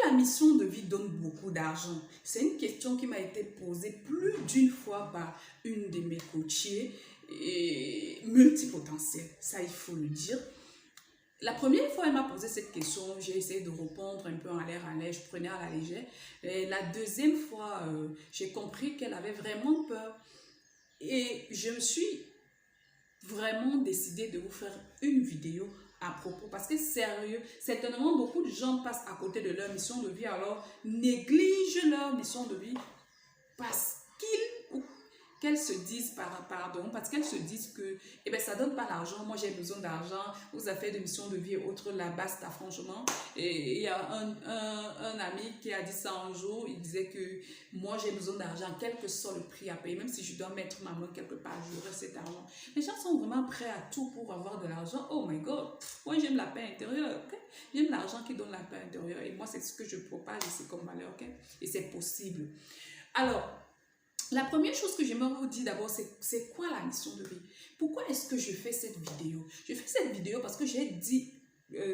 la mission de vie donne beaucoup d'argent? C'est une question qui m'a été posée plus d'une fois par une de mes coachées et multipotentielles, ça il faut le dire. La première fois, elle m'a posé cette question, j'ai essayé de répondre un peu en l'air, je prenais à la légère. Et la deuxième fois, j'ai compris qu'elle avait vraiment peur. Et je me suis vraiment décidée de vous faire une vidéo à propos, parce que sérieux, certainement beaucoup de gens passent à côté de leur mission de vie, alors négligent leur mission de vie parce qu'ils ou qu'elles se disent, parce qu'elles se disent que eh ben, ça donne pas l'argent, moi j'ai besoin d'argent, vous avez fait de mission de vie et autres, là basta franchement. Et il y a un ami qui a dit ça un jour, il disait que moi j'ai besoin d'argent, quel que soit le prix à payer, même si je dois mettre ma main quelque part, j'aurai cet argent. Les gens sont vraiment prêts à tout pour avoir de l'argent. Oh my god, moi j'aime la paix intérieure, ok? J'aime l'argent qui donne la paix intérieure et moi c'est ce que je propage et c'est comme valeur, ok? Et c'est possible. Alors, la première chose que j'aimerais vous dire d'abord, c'est quoi la mission de vie? Pourquoi est-ce que je fais cette vidéo? Je fais cette vidéo parce que j'ai dit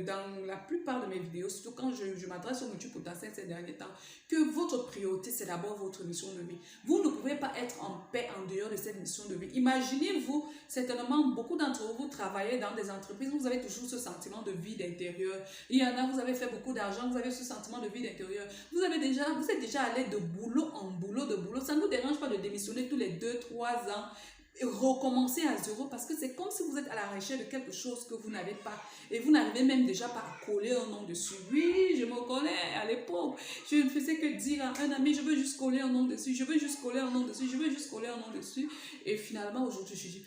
dans la plupart de mes vidéos, surtout quand je m'adresse au multipotentiel ces derniers temps, que votre priorité, c'est d'abord votre mission de vie. Vous ne pouvez pas être en paix en dehors de cette mission de vie. Imaginez-vous, certainement, beaucoup d'entre vous, vous travaillez dans des entreprises, vous avez toujours ce sentiment de vide intérieur. Il y en a, vous avez fait beaucoup d'argent, vous avez ce sentiment de vide intérieur. Vous êtes déjà allé de boulot en boulot, Ça ne vous dérange pas de démissionner tous les 2-3 ans et recommencer à zéro, parce que c'est comme si vous êtes à la recherche de quelque chose que vous n'avez pas et vous n'arrivez même déjà pas à coller un nom dessus. Oui, je me connais, à l'époque je ne faisais que dire à un ami, je veux juste coller un nom dessus, je veux juste coller un nom dessus, je veux juste coller un nom dessus, et finalement aujourd'hui je dis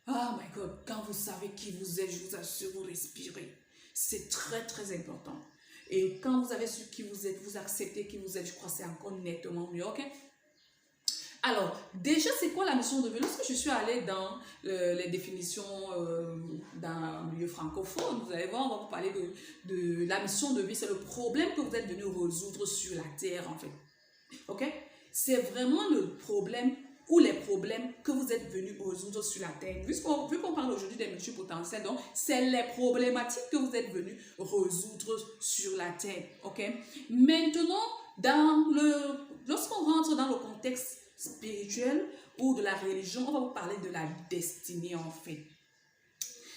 oh my god, quand vous savez qui vous êtes, je vous assure, vous respirez, c'est très très important. Et quand vous avez su qui vous êtes, vous acceptez qui vous êtes, je crois que c'est encore nettement mieux, ok? Alors, déjà, c'est quoi la mission de vie? Lorsque je suis allée dans les définitions dans un milieu francophone, vous allez voir, on va vous parler de la mission de vie. C'est le problème que vous êtes venu résoudre sur la terre, en fait. Ok? C'est vraiment le problème ou les problèmes que vous êtes venu résoudre sur la terre. Vu qu'on parle aujourd'hui des multipotentiels, donc c'est les problématiques que vous êtes venu résoudre sur la terre. Ok? Maintenant, lorsqu'on rentre dans le contexte spirituel ou de la religion, on va vous parler de la destinée en fait.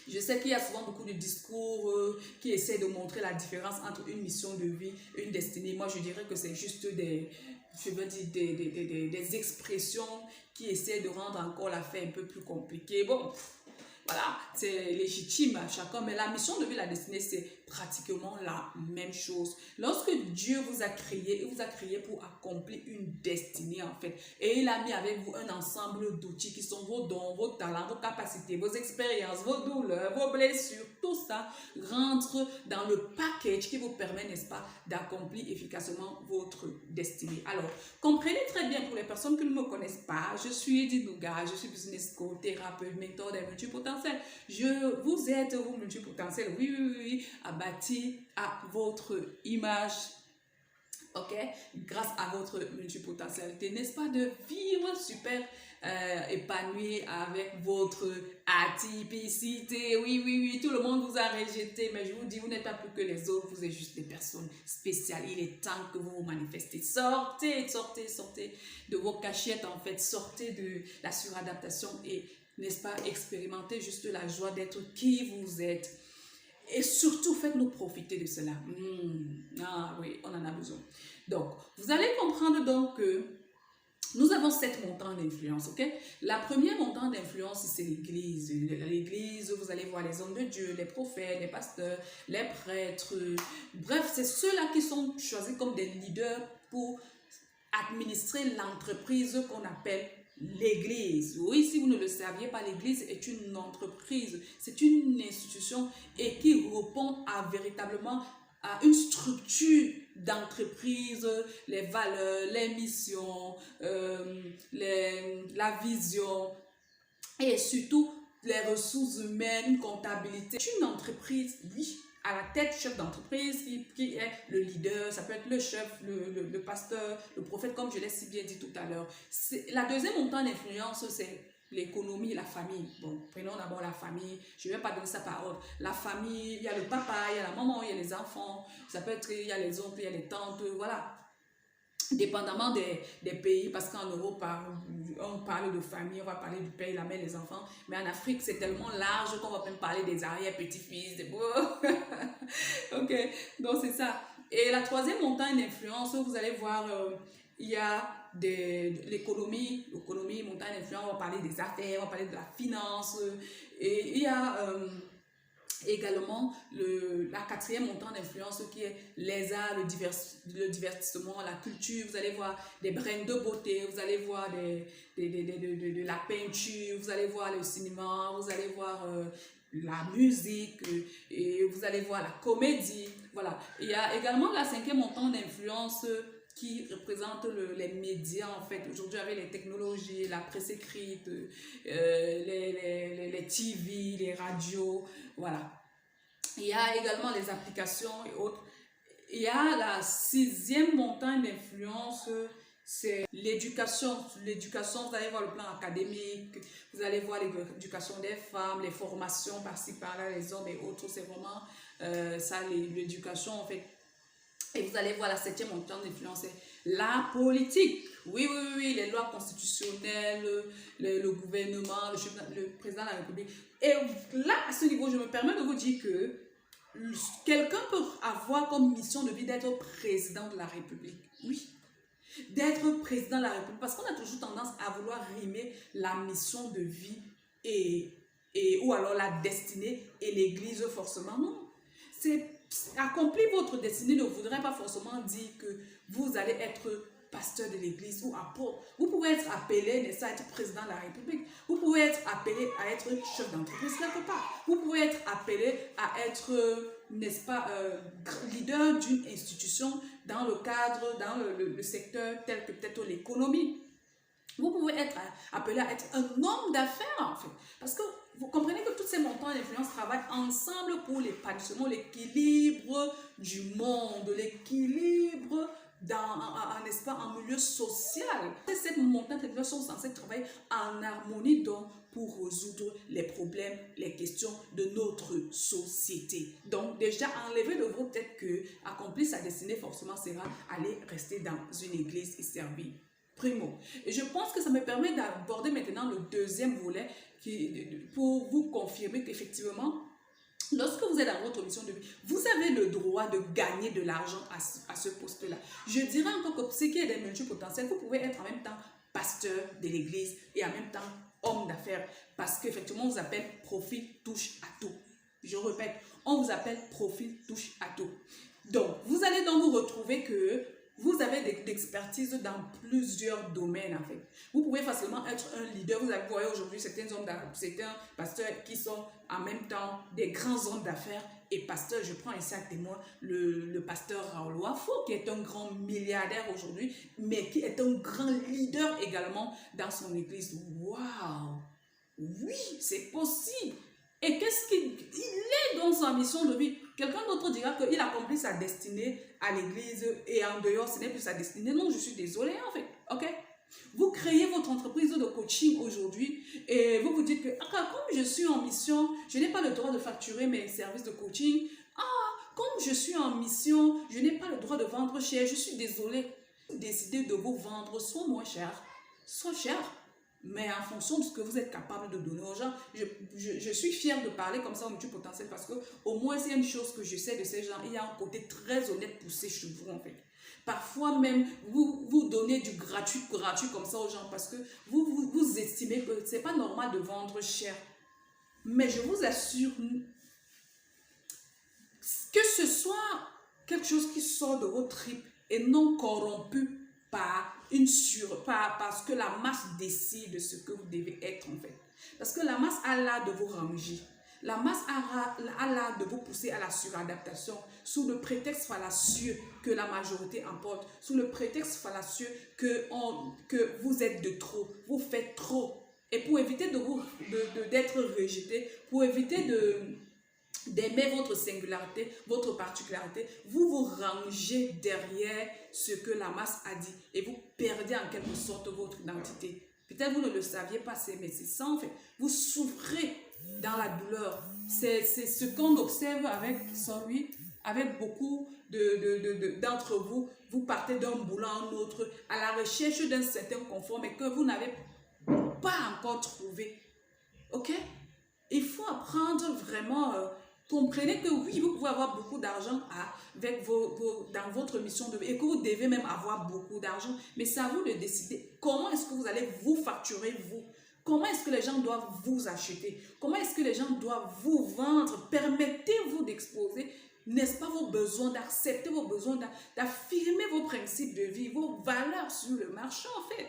Je sais qu'il y a souvent beaucoup de discours qui essaient de montrer la différence entre une mission de vie et une destinée. Moi, je dirais que c'est juste des expressions qui essaient de rendre encore l'affaire un peu plus compliquée. Bon, voilà, c'est légitime à chacun, mais la mission de vie, la destinée, c'est pratiquement la même chose. Lorsque Dieu vous a créé, il vous a créé pour accomplir une destinée en fait. Et il a mis avec vous un ensemble d'outils qui sont vos dons, vos talents, vos capacités, vos expériences, vos douleurs, vos blessures. Tout ça rentre dans le package qui vous permet, n'est-ce pas, d'accomplir efficacement votre destinée. Alors, comprenez très bien pour les personnes qui ne me connaissent pas, je suis Dinouga, je suis business coach, thérapeute, mentor des multipotentiels. Je vous aide, vous multipotentiels, oui, à bâtir à votre image, ok, grâce à votre multipotentialité, n'est-ce pas, de vivre super épanoui avec votre atypicité. Oui, tout le monde vous a rejeté, mais je vous dis, vous n'êtes pas plus que les autres, vous êtes juste des personnes spéciales. Il est temps que vous vous manifestez. Sortez de vos cachettes en fait, sortez de la suradaptation et, n'est-ce pas, expérimentez juste la joie d'être qui vous êtes. Et surtout, faites-nous profiter de cela. Ah oui, on en a besoin. Donc, vous allez comprendre donc que nous avons 7 montants d'influence, ok? La première montant d'influence, c'est l'Église. L'Église, vous allez voir les hommes de Dieu, les prophètes, les pasteurs, les prêtres. Bref, c'est ceux-là qui sont choisis comme des leaders pour administrer l'entreprise qu'on appelle l'Église. Oui, si vous ne le saviez pas, l'Église est une entreprise, c'est une institution et qui répond à véritablement à une structure d'entreprise, les valeurs, les missions, la vision et surtout les ressources humaines, une comptabilité. C'est une entreprise, oui, à la tête, chef d'entreprise qui est le leader, ça peut être le chef, le pasteur, le prophète, comme je l'ai si bien dit tout à l'heure. La deuxième montant d'influence, c'est l'économie, la famille. Bon, prenons d'abord la famille. Je ne vais pas donner ça par ordre. La famille, il y a le papa, il y a la maman, il y a les enfants. Ça peut être, il y a les oncles, il y a les tantes, voilà. Dépendamment des pays, parce qu'en Europe, on parle de famille, on va parler du père, la mère, les enfants. Mais en Afrique, c'est tellement large qu'on va même parler des arrière-petits-fils. Ok, donc c'est ça. Et la troisième montagne d'influence, vous allez voir, il y a l'économie, montagne d'influence, on va parler des affaires, on va parler de la finance. Et il y a également la quatrième montagne d'influence qui est les arts, le divertissement, la culture. Vous allez voir des brins de beauté, vous allez voir de la peinture, vous allez voir le cinéma, vous allez voir la musique, et vous allez voir la comédie. Voilà. Il y a également la cinquième montagne d'influence qui représente les médias en fait. Aujourd'hui avec les technologies, la presse écrite, les TV, les radios, voilà. Il y a également les applications et autres. Il y a la sixième montagne d'influence, c'est l'éducation. L'éducation, vous allez voir le plan académique, vous allez voir l'éducation des femmes, les formations par-ci par-là, les hommes et autres, c'est vraiment ça, l'éducation en fait. Et vous allez voir la septième montagne d'influence, c'est la politique. Oui, oui, oui, les lois constitutionnelles, le gouvernement, le président de la République. Et là, à ce niveau, je me permets de vous dire que quelqu'un peut avoir comme mission de vie d'être président de la République. Oui, d'être président de la République. Parce qu'on a toujours tendance à vouloir rimer la mission de vie ou alors la destinée et l'église forcément. Non, c'est accomplir votre destinée ne voudrait pas forcément dire que vous allez être pasteur de l'église ou apôtre. Vous pouvce être appelé, n'est-ce pas, à être président de la République. Vous pouvez être appelé à être chef d'entreprise quelque part. Vous pouvez être appelé à être, n'est-ce pas, leader d'une institution dans le cadre, dans le secteur tel que peut-être l'économie. Vous pouvez être appelé à être un homme d'affaires en fait. Parce que vous comprenez que toutes ces montagnes d'influence travaillent ensemble pour l'épanouissement, l'équilibre du monde, l'équilibre n'est-ce pas, en milieu social. Ces montagnes d'influence sont censées travailler en harmonie donc pour résoudre les problèmes, les questions de notre société. Donc déjà enlever de votre tête que accomplir sa destinée forcément sera aller rester dans une église et servir. Primo. Et je pense que ça me permet d'aborder maintenant le deuxième volet pour vous confirmer qu'effectivement, lorsque vous êtes dans votre mission de vie, vous avez le droit de gagner de l'argent à ce poste-là. Je dirais encore que ce qui est des multipotentiels, vous pouvez être en même temps pasteur de l'église et en même temps homme d'affaires parce qu'effectivement, on vous appelle profil touche à tout. Je répète, on vous appelle profil touche à tout. Donc, vous allez donc vous retrouver que vous avez d'expertise dans plusieurs domaines en fait. Vous pouvez facilement être un leader. Vous voyez aujourd'hui certains pasteurs qui sont en même temps des grands hommes d'affaires et pasteurs. Je prends ici à témoin le pasteur Raoul Wafo qui est un grand milliardaire aujourd'hui, mais qui est un grand leader également dans son église. Waouh! Oui, c'est possible. Et qu'est-ce qu'il est dans sa mission de vie? Quelqu'un d'autre dira qu'il accomplit sa destinée à l'église et en dehors, ce n'est plus sa destinée. Non, je suis désolée en fait. Ok? Vous créez votre entreprise de coaching aujourd'hui et vous vous dites que comme je suis en mission, je n'ai pas le droit de facturer mes services de coaching. Comme je suis en mission, je n'ai pas le droit de vendre cher. Je suis désolée. Décidez de vous vendre soit moins cher, soit cher. Mais en fonction de ce que vous êtes capable de donner aux gens, je suis fière de parler comme ça au multipotentiel parce que au moins c'est une chose que je sais de ces gens, il y a un côté très honnête poussé chez vous en fait. Parfois même, vous donnez du gratuit comme ça aux gens parce que vous estimez que c'est pas normal de vendre cher. Mais je vous assure que ce soit quelque chose qui sort de vos tripes et non corrompu parce que la masse décide de ce que vous devez être en fait. Parce que la masse a l'art de vous ranger. La masse a l'art de vous pousser à la suradaptation sous le prétexte fallacieux que la majorité emporte, sous le prétexte fallacieux que vous êtes de trop, vous faites trop. Et pour éviter d'être rejeté, pour éviter d'aimer votre singularité, votre particularité, vous vous rangez derrière ce que la masse a dit et vous perdez en quelque sorte votre identité. Peut-être vous ne le saviez pas, mais c'est ça en fait. Vous souffrez dans la douleur. C'est ce qu'on observe avec beaucoup d'entre vous. Vous partez d'un boulot à un autre à la recherche d'un certain confort, mais que vous n'avez pas encore trouvé. Ok? Il faut apprendre vraiment. Comprenez que oui, vous pouvez avoir beaucoup d'argent dans votre mission de vie et que vous devez même avoir beaucoup d'argent. Mais c'est à vous de décider comment est-ce que vous allez vous facturer, vous. Comment est-ce que les gens doivent vous acheter? Comment est-ce que les gens doivent vous vendre? Permettez-vous d'exposer, n'est-ce pas, vos besoins, d'accepter vos besoins, d'affirmer vos principes de vie, vos valeurs sur le marché en fait.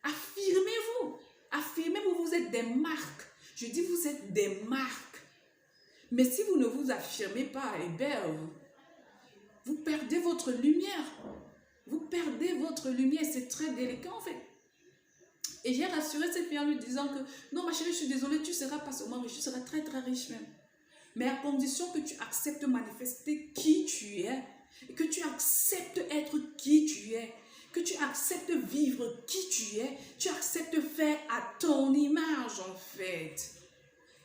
Affirmez-vous. Affirmez-vous, vous êtes des marques. Je dis vous êtes des marques. Mais si vous ne vous affirmez pas, eh bien, vous perdez votre lumière. Vous perdez votre lumière. C'est très délicat en fait. Et j'ai rassuré cette fille en lui disant que non, ma chérie, je suis désolée, tu ne seras pas seulement riche, tu seras très très riche même. Mais à condition que tu acceptes manifester qui tu es. Et que tu acceptes être qui tu es. Que tu acceptes vivre qui tu es. Tu acceptes faire à ton image en fait.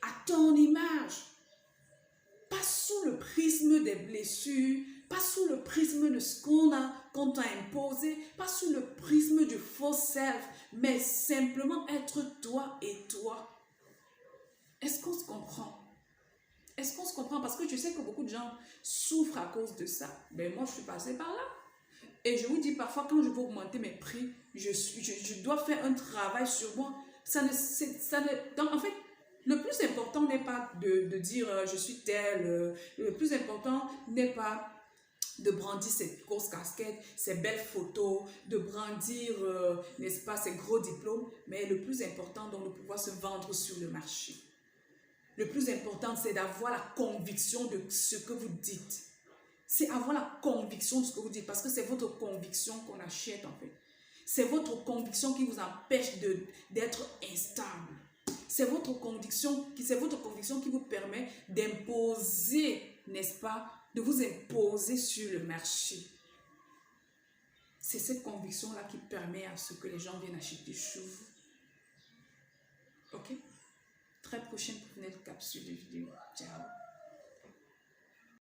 À ton image. Pas sous le prisme des blessures, pas sous le prisme de ce qu'on t'a imposé, pas sous le prisme du faux self, mais simplement être toi et toi. Est-ce qu'on se comprend? Est-ce qu'on se comprend? Parce que je sais que beaucoup de gens souffrent à cause de ça. Ben moi, je suis passée par là. Et je vous dis parfois, quand je veux augmenter mes prix, je dois faire un travail sur moi. Donc, en fait, le plus important n'est pas de dire je suis tel. Le plus important n'est pas de brandir cette grosse casquette, ces belles photos, de brandir, n'est-ce pas, ces gros diplômes. Mais le plus important, donc, de pouvoir se vendre sur le marché. Le plus important, c'est d'avoir la conviction de ce que vous dites. C'est avoir la conviction de ce que vous dites, parce que c'est votre conviction qu'on achète en fait. C'est votre conviction qui vous empêche d'être instable. C'est votre conviction qui vous permet d'imposer, n'est-ce pas, de vous imposer sur le marché. C'est cette conviction-là qui permet à ce que les gens viennent acheter chez vous. Ok? Très prochaine capsule de vidéo. Ciao.